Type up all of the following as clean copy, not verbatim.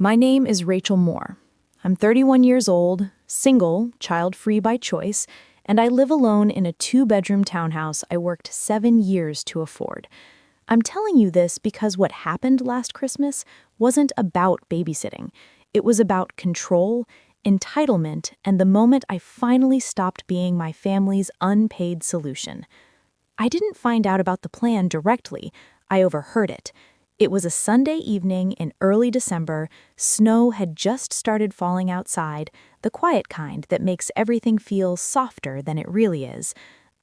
My name is Rachel Moore. I'm 31 years old, single, child-free by choice, and I live alone in a 2-bedroom townhouse I worked 7 years to afford. I'm telling you this because what happened last Christmas wasn't about babysitting. It was about control, entitlement, and the moment I finally stopped being my family's unpaid solution. I didn't find out about the plan directly. I overheard it. It was a Sunday evening in early December. Snow had just started falling outside, the quiet kind that makes everything feel softer than it really is.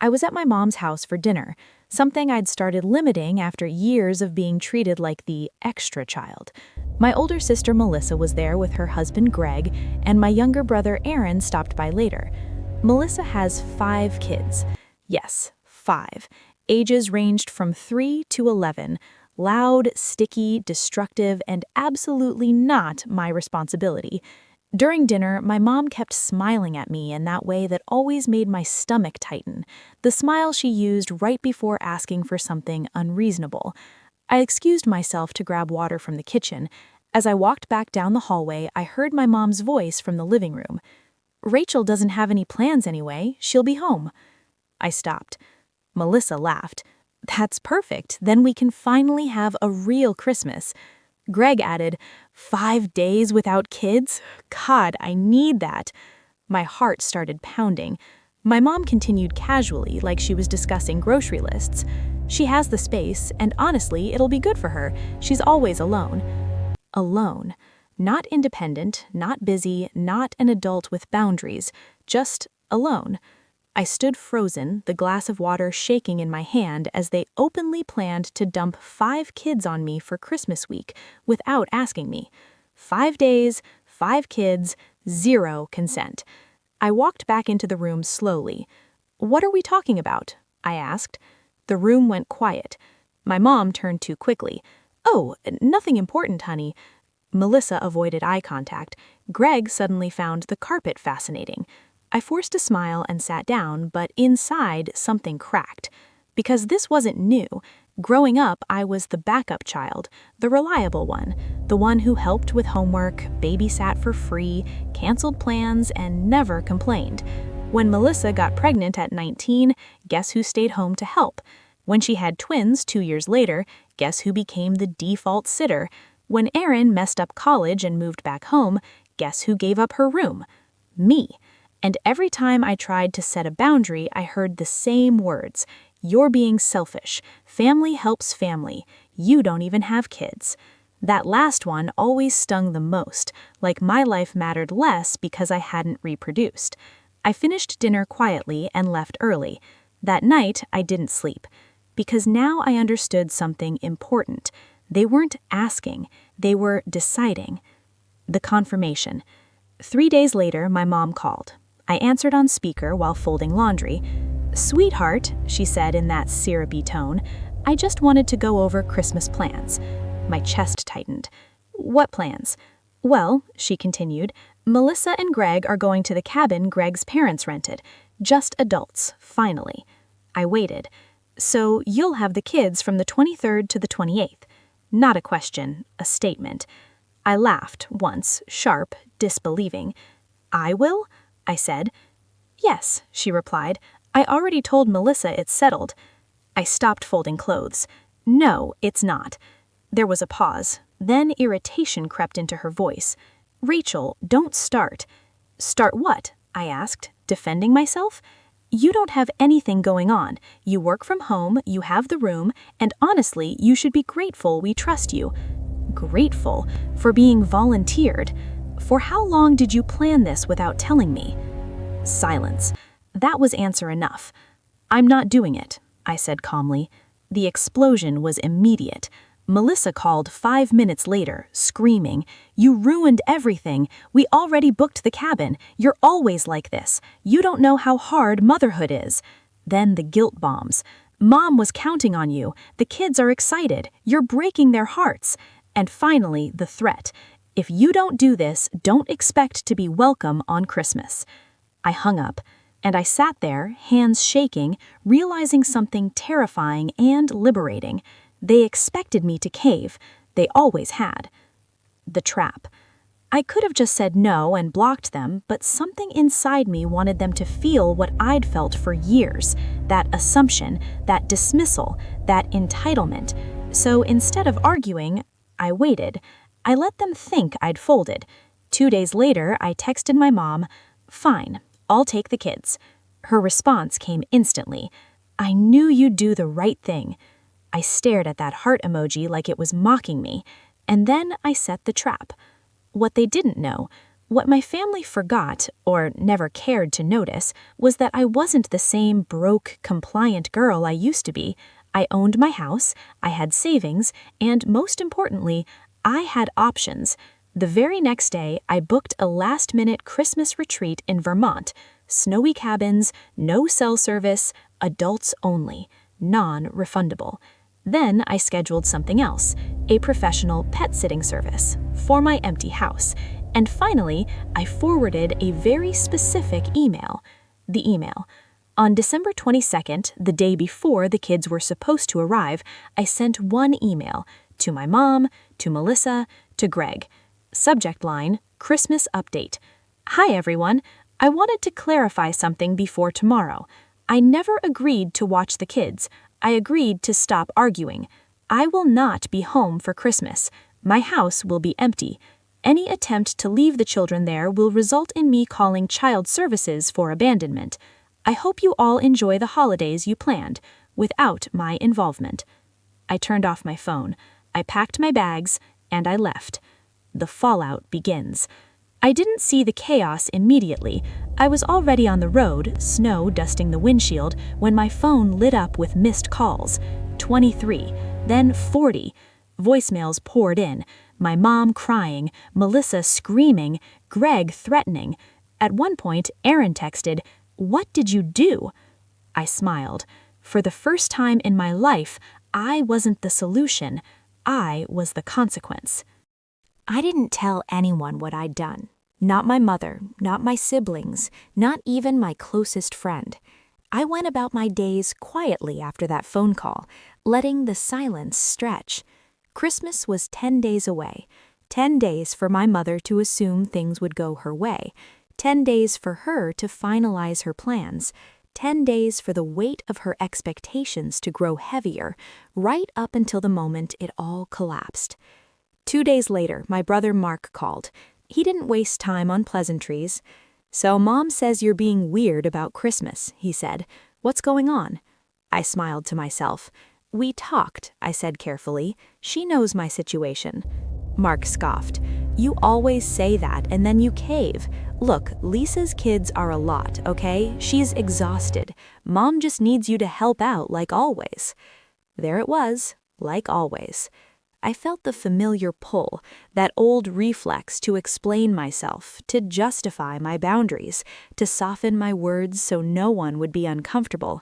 I was at my mom's house for dinner, something I'd started limiting after years of being treated like the extra child. My older sister Melissa was there with her husband Greg, and my younger brother Aaron stopped by later. Melissa has 5 kids. Yes, 5. Ages ranged from 3 to 11. Loud, sticky, destructive, and absolutely not my responsibility. During dinner, my mom kept smiling at me in that way that always made my stomach tighten, the smile she used right before asking for something unreasonable. I excused myself to grab water from the kitchen. As I walked back down the hallway, I heard my mom's voice from the living room. "Rachel doesn't have any plans anyway. She'll be home." I stopped. Melissa laughed. "That's perfect. Then we can finally have a real Christmas." Greg added, 5 days without kids? God, I need that." My heart started pounding. My mom continued casually, like she was discussing grocery lists. "She has the space, and honestly, it'll be good for her. She's always alone." Alone. Not independent, not busy, not an adult with boundaries. Just alone. I stood frozen, the glass of water shaking in my hand as they openly planned to dump 5 kids on me for Christmas week without asking me. 5 days, 5 kids, 0 consent. I walked back into the room slowly. "What are we talking about?" I asked. The room went quiet. My mom turned too quickly. "Oh, nothing important, honey." Melissa avoided eye contact. Greg suddenly found the carpet fascinating. I forced a smile and sat down, but inside something cracked. Because this wasn't new. Growing up, I was the backup child, the reliable one, the one who helped with homework, babysat for free, canceled plans, and never complained. When Melissa got pregnant at 19, guess who stayed home to help? When she had twins 2 years later, guess who became the default sitter? When Erin messed up college and moved back home, guess who gave up her room? Me. And every time I tried to set a boundary, I heard the same words. "You're being selfish. Family helps family. You don't even have kids." That last one always stung the most, like my life mattered less because I hadn't reproduced. I finished dinner quietly and left early. That night, I didn't sleep. Because now I understood something important. They weren't asking. They were deciding. The confirmation. 3 days later, my mom called. I answered on speaker while folding laundry. "Sweetheart," she said in that syrupy tone, "I just wanted to go over Christmas plans." My chest tightened. "What plans?" "Well," she continued, "Melissa and Greg are going to the cabin Greg's parents rented. Just adults, finally." I waited. "So you'll have the kids from the 23rd to the 28th. Not a question, a statement. I laughed once, sharp, disbelieving. "I will?" I said. "Yes," she replied. "I already told Melissa it's settled." I stopped folding clothes. "No, it's not." There was a pause. Then irritation crept into her voice. "Rachel, don't start." "Start what?" I asked, defending myself. "You don't have anything going on. You work from home, you have the room, and honestly, you should be grateful we trust you." Grateful? For being volunteered? "For how long did you plan this without telling me?" Silence. That was answer enough. "I'm not doing it," I said calmly. The explosion was immediate. Melissa called 5 minutes later, screaming, "You ruined everything. We already booked the cabin. You're always like this. You don't know how hard motherhood is." Then the guilt bombs. "Mom was counting on you. The kids are excited. You're breaking their hearts." And finally, the threat. "If you don't do this, don't expect to be welcome on Christmas." I hung up, and I sat there, hands shaking, realizing something terrifying and liberating. They expected me to cave. They always had. The trap. I could have just said no and blocked them, but something inside me wanted them to feel what I'd felt for years, that assumption, that dismissal, that entitlement. So instead of arguing, I waited. I let them think I'd folded. 2 days later, I texted my mom, "Fine, I'll take the kids." Her response came instantly. "I knew you'd do the right thing." I stared at that heart emoji like it was mocking me, and then I set the trap. What they didn't know, what my family forgot or never cared to notice, was that I wasn't the same broke, compliant girl I used to be. I owned my house, I had savings, and most importantly, I had options. The very next day, I booked a last-minute Christmas retreat in Vermont. Snowy cabins, no cell service, adults only, non-refundable. Then I scheduled something else, a professional pet sitting service, for my empty house. And finally, I forwarded a very specific email. The email. On December 22nd, the day before the kids were supposed to arrive, I sent one email to my mom, to Melissa, to Greg. Subject line, Christmas update. "Hi everyone, I wanted to clarify something before tomorrow. I never agreed to watch the kids. I agreed to stop arguing. I will not be home for Christmas. My house will be empty. Any attempt to leave the children there will result in me calling child services for abandonment. I hope you all enjoy the holidays you planned, without my involvement." I turned off my phone. I packed my bags, and I left. The fallout begins. I didn't see the chaos immediately. I was already on the road, snow dusting the windshield, when my phone lit up with missed calls. 23, then 40. Voicemails poured in. My mom crying, Melissa screaming, Greg threatening. At one point, Aaron texted, "What did you do?" I smiled. For the first time in my life, I wasn't the solution. I was the consequence. I didn't tell anyone what I'd done. Not my mother, not my siblings, not even my closest friend. I went about my days quietly after that phone call, letting the silence stretch. Christmas was 10 days away. 10 days for my mother to assume things would go her way. 10 days for her to finalize her plans. 10 days for the weight of her expectations to grow heavier, right up until the moment it all collapsed. 2 days later, my brother Mark called. He didn't waste time on pleasantries. "So Mom says you're being weird about Christmas," he said. "What's going on?" I smiled to myself. "We talked," I said carefully. "She knows my situation." Mark scoffed. "You always say that and then you cave. Look, Lisa's kids are a lot, okay? She's exhausted. Mom just needs you to help out like always." There it was, like always. I felt the familiar pull, that old reflex to explain myself, to justify my boundaries, to soften my words so no one would be uncomfortable.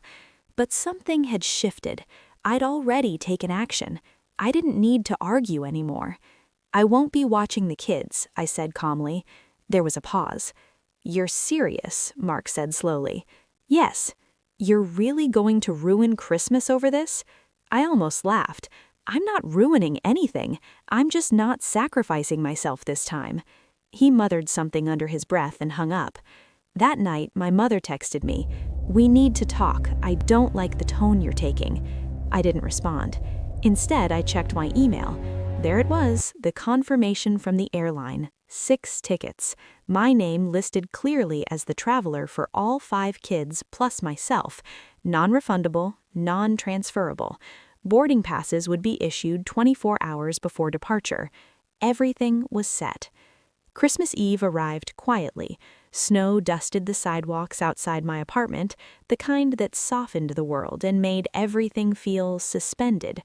But something had shifted. I'd already taken action. I didn't need to argue anymore. "I won't be watching the kids," I said calmly. There was a pause. "You're serious," Mark said slowly. "Yes." "You're really going to ruin Christmas over this?" I almost laughed. "I'm not ruining anything. I'm just not sacrificing myself this time." He muttered something under his breath and hung up. That night, my mother texted me, "We need to talk. I don't like the tone you're taking." I didn't respond. Instead, I checked my email. There it was, the confirmation from the airline. 6 tickets. My name listed clearly as the traveler for all 5 kids plus myself. Non-refundable, non-transferable. Boarding passes would be issued 24 hours before departure. Everything was set. Christmas Eve arrived quietly. Snow dusted the sidewalks outside my apartment, the kind that softened the world and made everything feel suspended.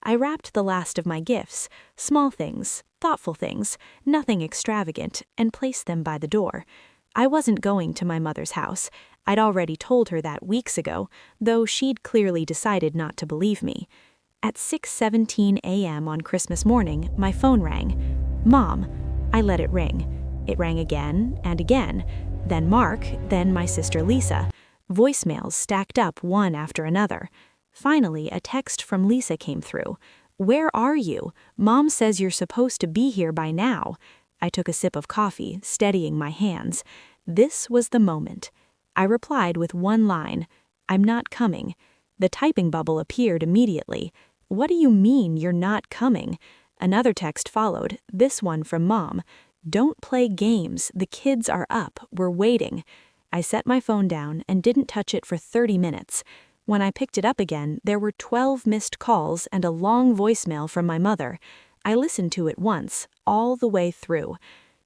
I wrapped the last of my gifts, small things, thoughtful things, nothing extravagant, and placed them by the door. I wasn't going to my mother's house. I'd already told her that weeks ago, though she'd clearly decided not to believe me. At 6:17 a.m. on Christmas morning, my phone rang. "Mom." I let it ring. It rang again and again. Then Mark, then my sister Lisa. Voicemails stacked up one after another. Finally, a text from Lisa came through. Where are you? Mom says you're supposed to be here by now. I took a sip of coffee, steadying my hands. This was the moment. I replied with one line, I'm not coming. The typing bubble appeared immediately. What do you mean you're not coming? Another text followed, this one from Mom. Don't play games, the kids are up, we're waiting. I set my phone down and didn't touch it for 30 minutes. When I picked it up again, there were 12 missed calls and a long voicemail from my mother. I listened to it once, all the way through.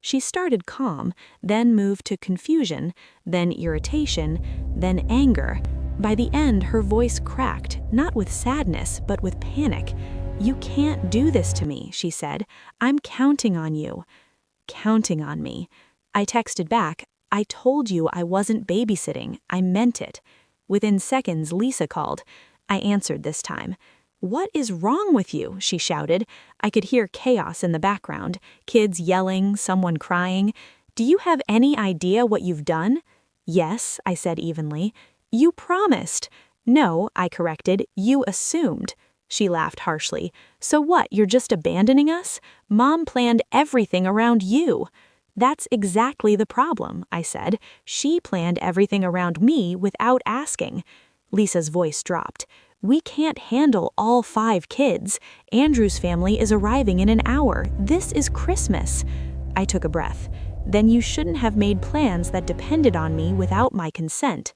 She started calm, then moved to confusion, then irritation, then anger. By the end, her voice cracked, not with sadness, but with panic. You can't do this to me, she said. I'm counting on you. Counting on me. I texted back, I told you I wasn't babysitting. I meant it. Within seconds, Lisa called. I answered this time. What is wrong with you? She shouted. I could hear chaos in the background, kids yelling, someone crying. Do you have any idea what you've done? Yes, I said evenly. You promised. No, I corrected, you assumed. She laughed harshly. So what, you're just abandoning us? Mom planned everything around you. That's exactly the problem, I said. She planned everything around me without asking. Lisa's voice dropped. We can't handle all 5 kids. Andrew's family is arriving in an hour. This is Christmas. I took a breath. Then you shouldn't have made plans that depended on me without my consent.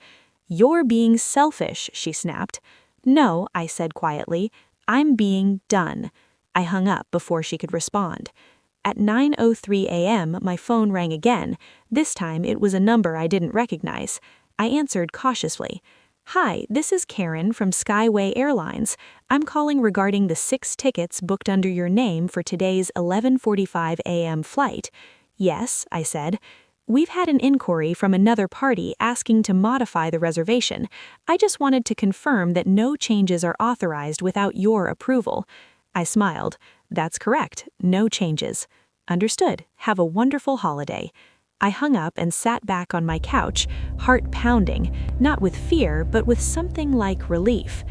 You're being selfish, she snapped. No, I said quietly. I'm being done. I hung up before she could respond. At 9:03 a.m., my phone rang again. This time it was a number I didn't recognize. I answered cautiously. Hi, this is Karen from Skyway Airlines. I'm calling regarding the 6 tickets booked under your name for today's 11:45 a.m. flight. Yes, I said. We've had an inquiry from another party asking to modify the reservation. I just wanted to confirm that no changes are authorized without your approval. I smiled. That's correct. No changes. Understood. Have a wonderful holiday. I hung up and sat back on my couch, heart pounding, not with fear, but with something like relief.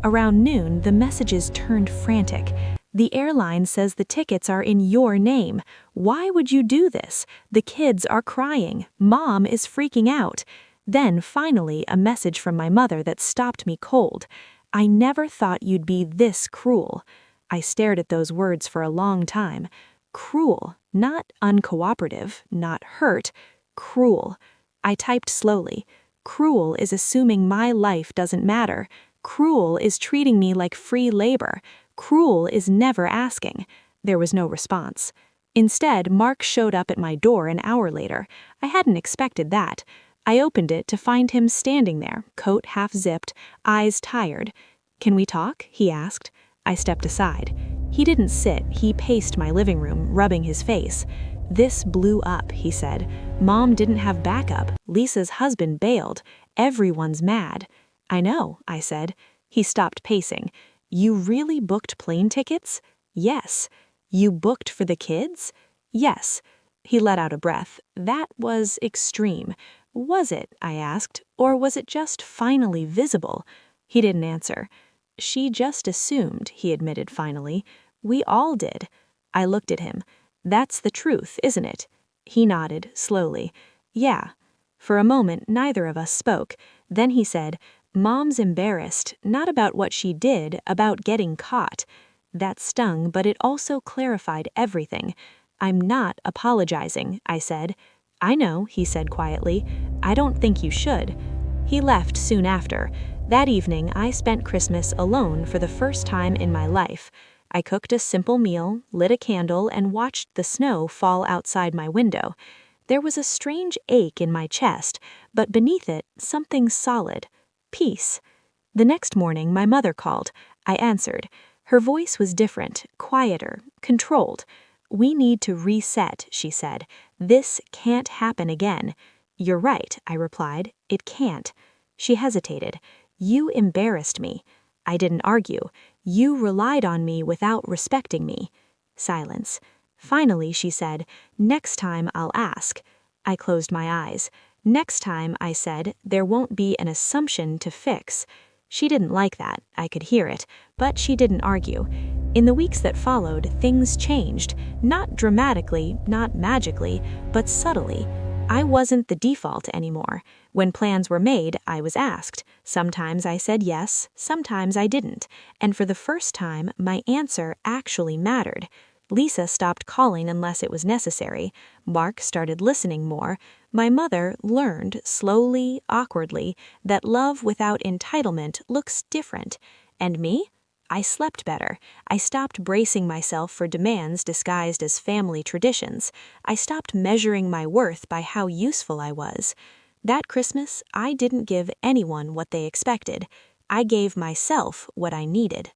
Around noon, the messages turned frantic. The airline says the tickets are in your name. Why would you do this? The kids are crying. Mom is freaking out. Then, finally, a message from my mother that stopped me cold. I never thought you'd be this cruel. I stared at those words for a long time. Cruel, not uncooperative, not hurt. Cruel. I typed slowly. Cruel is assuming my life doesn't matter. Cruel is treating me like free labor. Cruel is never asking. There was no response. Instead, Mark showed up at my door an hour later. I hadn't expected that. I opened it to find him standing there, coat half zipped, eyes tired. Can we talk? He asked. I stepped aside. He didn't sit, he paced my living room, rubbing his face. This blew up, he said. Mom didn't have backup. Lisa's husband bailed. Everyone's mad. I know, I said. He stopped pacing. You really booked plane tickets? Yes. You booked for the kids? Yes. He let out a breath. That was extreme. Was it, I asked, or was it just finally visible? He didn't answer. She just assumed, he admitted finally. We all did. I looked at him. That's the truth, isn't it? He nodded, slowly. Yeah. For a moment, neither of us spoke. Then he said, Mom's embarrassed, not about what she did, about getting caught. That stung, but it also clarified everything. I'm not apologizing, I said. I know, he said quietly. I don't think you should. He left soon after. That evening, I spent Christmas alone for the first time in my life. I cooked a simple meal, lit a candle, and watched the snow fall outside my window. There was a strange ache in my chest, but beneath it, something solid. Peace. The next morning, my mother called. I answered. Her voice was different, quieter, controlled. We need to reset, she said. This can't happen again. You're right, I replied. It can't. She hesitated. You embarrassed me. I didn't argue. You relied on me without respecting me. Silence. Finally, she said, next time I'll ask. I closed my eyes. Next time, I said, there won't be an assumption to fix. She didn't like that, I could hear it, but she didn't argue. In the weeks that followed, things changed, not dramatically, not magically, but subtly. I wasn't the default anymore. When plans were made, I was asked. Sometimes I said yes, sometimes I didn't. And for the first time, my answer actually mattered. Lisa stopped calling unless it was necessary. Mark started listening more. My mother learned, slowly, awkwardly, that love without entitlement looks different. And me? I slept better. I stopped bracing myself for demands disguised as family traditions. I stopped measuring my worth by how useful I was. That Christmas, I didn't give anyone what they expected. I gave myself what I needed.